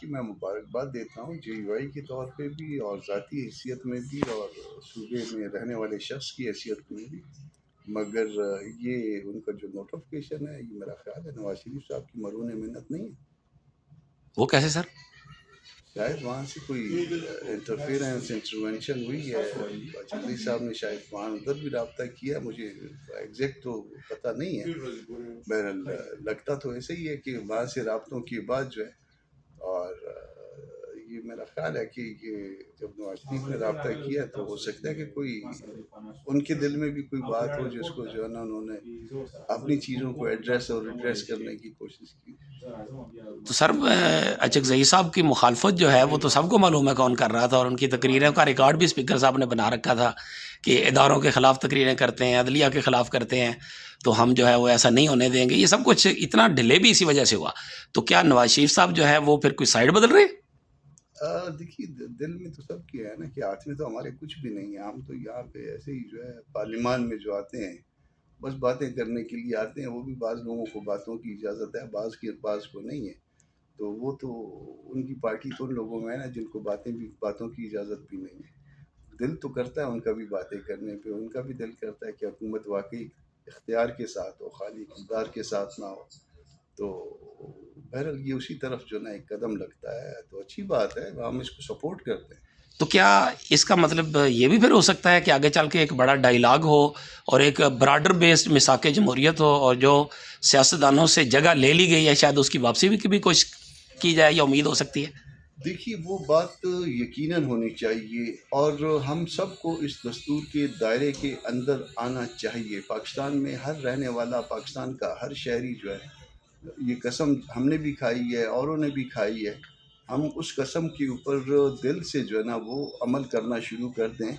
دیکھیے میں مبارکباد دیتا ہوں جے یو آئی کے طور پہ بھی اور ذاتی حیثیت میں بھی اور صوبے میں رہنے والے شخص کی حیثیت میں بھی، مگر یہ ان کا جو نوٹیفکیشن ہے یہ میرا خیال ہے نواز شریف صاحب کی مرہون منت نہیں ہے۔ وہ کیسے سر؟ شاید وہاں سے کوئی انٹرونشن ہوئی ہے، چودھری صاحب نے شاید وہاں ادھر بھی رابطہ کیا، مجھے ایگزیکٹ تو پتہ نہیں ہے، بہرحال لگتا تو ایسے ہی ہے کہ وہاں سے رابطوں کے بعد جو ہے، اور یہ میرا خیال ہے کہ یہ جب نواز شریف نے رابطہ کیا تو ہو سکتا ہے کہ کوئی ان کے دل میں بھی کوئی بات ہو جس کو جو ہے نا انہوں نے اپنی چیزوں کو ایڈریس اور ریڈریس کرنے کی کوشش کی۔ تو سر اچکزئی صاحب کی مخالفت جو ہے وہ تو سب کو معلوم ہے کون کر رہا تھا، اور ان کی تقریروں کا ریکارڈ بھی اسپیکر صاحب نے بنا رکھا تھا کہ اداروں کے خلاف تقریریں کرتے ہیں، عدلیہ کے خلاف کرتے ہیں، تو ہم جو ہے وہ ایسا نہیں ہونے دیں گے۔ یہ سب کچھ اتنا ڈیلے بھی اسی وجہ سے ہوا، تو کیا نواز شریف صاحب جو ہے وہ پھر کوئی سائڈ بدل رہے؟ دیکھیے دل میں تو سب کیا ہے نا کہ ہاتھ میں تو ہمارے کچھ بھی نہیں ہے، ہم تو یہاں پہ ایسے ہی جو ہے پارلیمان میں جو آتے ہیں بس باتیں کرنے کے لیے آتے ہیں، وہ بھی بعض لوگوں کو باتوں کی اجازت ہے، بعض کو نہیں ہے، تو وہ تو ان کی پارٹی تو ان لوگوں میں ہے نا جن کو باتوں کی اجازت بھی نہیں ہے۔ دل تو کرتا ہے ان کا بھی باتیں کرنے پہ، ان کا بھی دل کرتا ہے کہ حکومت واقعی اختیار کے ساتھ ہو، خالی اقتدار کے ساتھ نہ ہو، تو بہرحال یہ اسی طرف جو نا ایک قدم لگتا ہے تو اچھی بات ہے، ہم اس کو سپورٹ کرتے ہیں۔ تو کیا اس کا مطلب یہ بھی پھر ہو سکتا ہے کہ آگے چل کے ایک بڑا ڈائیلاگ ہو اور ایک براڈر بیسڈ میثاق جمہوریت ہو، اور جو سیاستدانوں سے جگہ لے لی گئی ہے شاید اس کی واپسی بھی کوشش کی جائے، یا امید ہو سکتی ہے؟ دیکھیے وہ بات یقیناً ہونی چاہیے، اور ہم سب کو اس دستور کے دائرے کے اندر آنا چاہیے۔ پاکستان میں ہر رہنے والا، پاکستان کا ہر شہری جو ہے، یہ قسم ہم نے بھی کھائی ہے، اوروں نے بھی کھائی ہے، ہم اس قسم کے اوپر دل سے جو ہے نا وہ عمل کرنا شروع کر دیں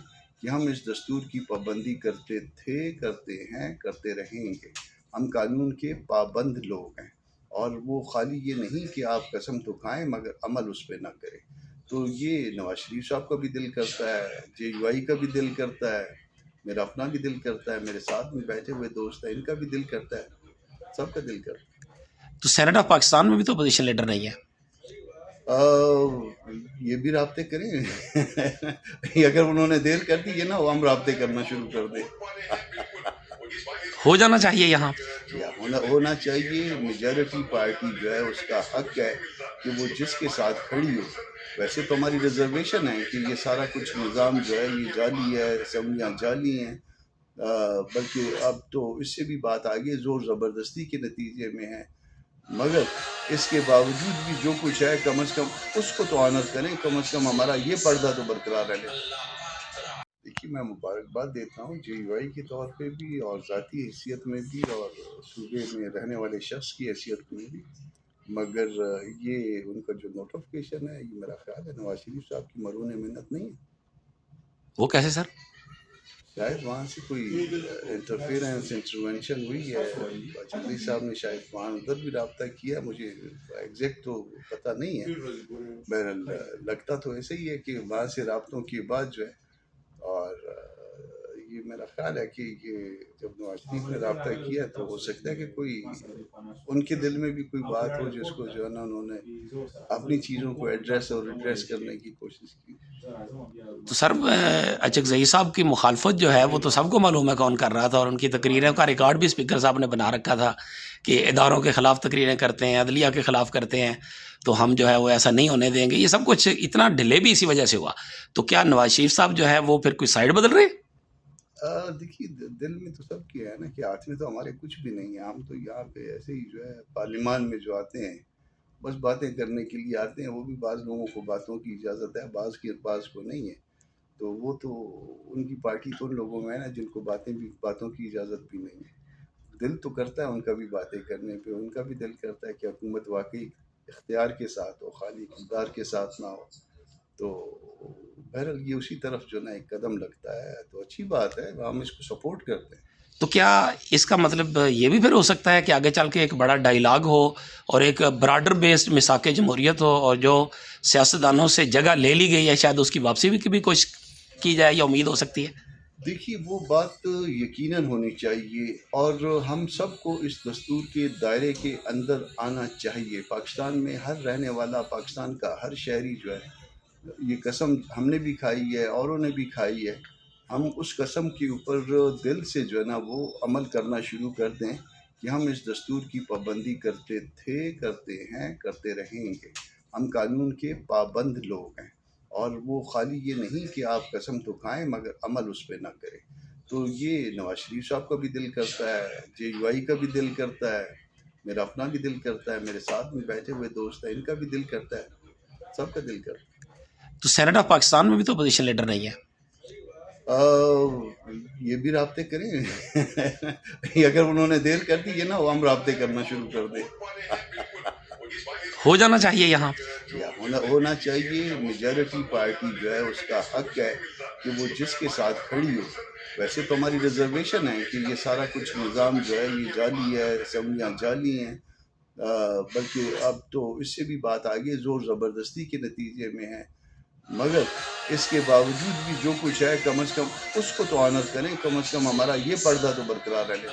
کہ ہم اس دستور کی پابندی کرتے تھے، کرتے ہیں، کرتے رہیں گے۔ ہم قانون کے پابند لوگ ہیں، اور وہ خالی یہ نہیں کہ آپ قسم تو کھائیں مگر عمل اس پہ نہ کریں۔ تو یہ نواز شریف صاحب کا بھی دل کرتا ہے، جے یو آئی کا بھی دل کرتا ہے، میرا اپنا بھی دل کرتا ہے، میرے ساتھ میں بیٹھے ہوئے دوست ہیں ان کا بھی دل کرتا ہے، سب کا دل کرتا ہے۔ تو سینیٹ آف پاکستان میں بھی تو اپوزیشن لیڈر نہیں ہے۔ یہ بھی رابطے کریں اگر انہوں نے دیر کر دی یہ نہ ہو ہم رابطے کرنا شروع کر دیں۔ ہو جانا چاہیے یہاں، یا ہونا چاہیے، میجارٹی پارٹی جو ہے اس کا حق ہے کہ وہ جس کے ساتھ کھڑی ہو۔ ویسے تو ہماری ریزرویشن ہے کہ یہ سارا کچھ نظام جو ہے یہ جعلی ہے، اسمبلیاں جعلی ہیں، بلکہ اب تو اس سے بھی بات آگے زور زبردستی کے نتیجے میں ہے، مگر اس کے باوجود بھی جو کچھ ہے کم از کم اس کو تو آنر کریں، کم از کم ہمارا یہ پردہ تو برقرار رہے۔ دیکھیے میں مبارکباد دیتا ہوں جے یو آئی کے طور پہ بھی اور ذاتی حیثیت میں بھی اور صوبے میں رہنے والے شخص کی حیثیت میں بھی، مگر یہ ان کا جو نوٹیفکیشن ہے یہ میرا خیال ہے نواز شریف صاحب کی مرہون منت نہیں ہے۔ وہ کیسے سر؟ شاید وہاں سے کوئی انٹرونشن ہوئی ہے، چودھری صاحب نے شاید وہاں ادھر بھی رابطہ کیا، مجھے ایگزیکٹ تو پتہ نہیں ہے، بہرحال لگتا تو ایسے ہی ہے کہ وہاں سے رابطوں کے بعد جو ہے، اور یہ میرا خیال ہے کہ یہ جب نواز شریف نے رابطہ کیا تو ہو سکتا ہے کہ کوئی ان کے دل میں بھی کوئی بات ہو جس کو جو ہے نا انہوں نے اپنی چیزوں کو ایڈریس اور ریڈریس کرنے کی کوشش کی۔ تو سر اچکزئی صاحب کی مخالفت جو ہے وہ تو سب کو معلوم ہے کون کر رہا تھا، اور ان کی تقریروں کا ریکارڈ بھی اسپیکر صاحب نے بنا رکھا تھا کہ اداروں کے خلاف تقریریں کرتے ہیں، عدلیہ کے خلاف کرتے ہیں، تو ہم جو ہے وہ ایسا نہیں ہونے دیں گے۔ یہ سب کچھ اتنا ڈیلے بھی اسی وجہ سے ہوا، تو کیا نواز شریف صاحب جو ہے وہ پھر کوئی سائڈ بدل رہے؟ دیکھیے دل میں تو سب کیا ہے نا کہ ہاتھ میں تو ہمارے کچھ بھی نہیں ہے، ہم تو یہاں پہ ایسے ہی جو ہے پارلیمان میں جو آتے ہیں بس باتیں کرنے کے لیے آتے ہیں، وہ بھی بعض لوگوں کو باتوں کی اجازت ہے، بعض کو نہیں ہے، تو وہ تو ان کی پارٹی تو ان لوگوں میں ہے نا جن کو باتوں کی اجازت بھی نہیں ہے۔ دل تو کرتا ہے ان کا بھی باتیں کرنے پہ، ان کا بھی دل کرتا ہے کہ حکومت واقعی اختیار کے ساتھ ہو، خالی اقتدار کے ساتھ نہ ہو، تو بہرحال یہ اسی طرف جو نا ایک قدم لگتا ہے تو اچھی بات ہے، ہم اس کو سپورٹ کرتے ہیں۔ تو کیا اس کا مطلب یہ بھی پھر ہو سکتا ہے کہ آگے چل کے ایک بڑا ڈائیلاگ ہو اور ایک براڈر بیسڈ میثاق جمہوریت ہو، اور جو سیاستدانوں سے جگہ لے لی گئی ہے شاید اس کی واپسی بھی کوشش کی جائے، یا امید ہو سکتی ہے؟ دیکھیے وہ بات یقیناً ہونی چاہیے اور ہم سب کو اس دستور کے دائرے کے اندر آنا چاہیے. پاکستان میں ہر رہنے والا، پاکستان کا ہر شہری جو ہے، یہ قسم ہم نے بھی کھائی ہے، اوروں نے بھی کھائی ہے. ہم اس قسم کے اوپر دل سے جو ہے نا وہ عمل کرنا شروع کر دیں کہ ہم اس دستور کی پابندی کرتے تھے، کرتے ہیں، کرتے رہیں گے. ہم قانون کے پابند لوگ ہیں، اور وہ خالی یہ نہیں کہ آپ قسم تو کھائیں مگر عمل اس پہ نہ کریں. تو یہ نواز شریف صاحب کا بھی دل کرتا ہے، JUI کا بھی دل کرتا ہے، میرا اپنا بھی دل کرتا ہے، میرے ساتھ میں بیٹھے ہوئے دوست ہیں ان کا بھی دل کرتا ہے، سب کا دل کرتا ہے. تو سینیٹ آف پاکستان میں بھی تو اپوزیشن لیڈر نہیں ہے. یہ بھی رابطے کریں اگر انہوں نے دیر کر دی یہ نہ ہو ہم رابطے کرنا شروع کر دیں. ہو جانا چاہیے یہاں. یا ہونا چاہیے. میجورٹی پارٹی جو ہے اس کا حق ہے کہ وہ جس کے ساتھ کھڑی ہو. ویسے تو ہماری ریزرویشن ہے کہ یہ سارا کچھ نظام جو ہے یہ جعلی ہے، اسمبلیاں جعلی ہیں، بلکہ اب تو اس سے بھی بات آگے زور زبردستی کے نتیجے میں ہے. مگر اس کے باوجود بھی جو کچھ ہے کم از کم اس کو تو آنر کریں، کم از کم ہمارا یہ پردہ تو برقرار رہے.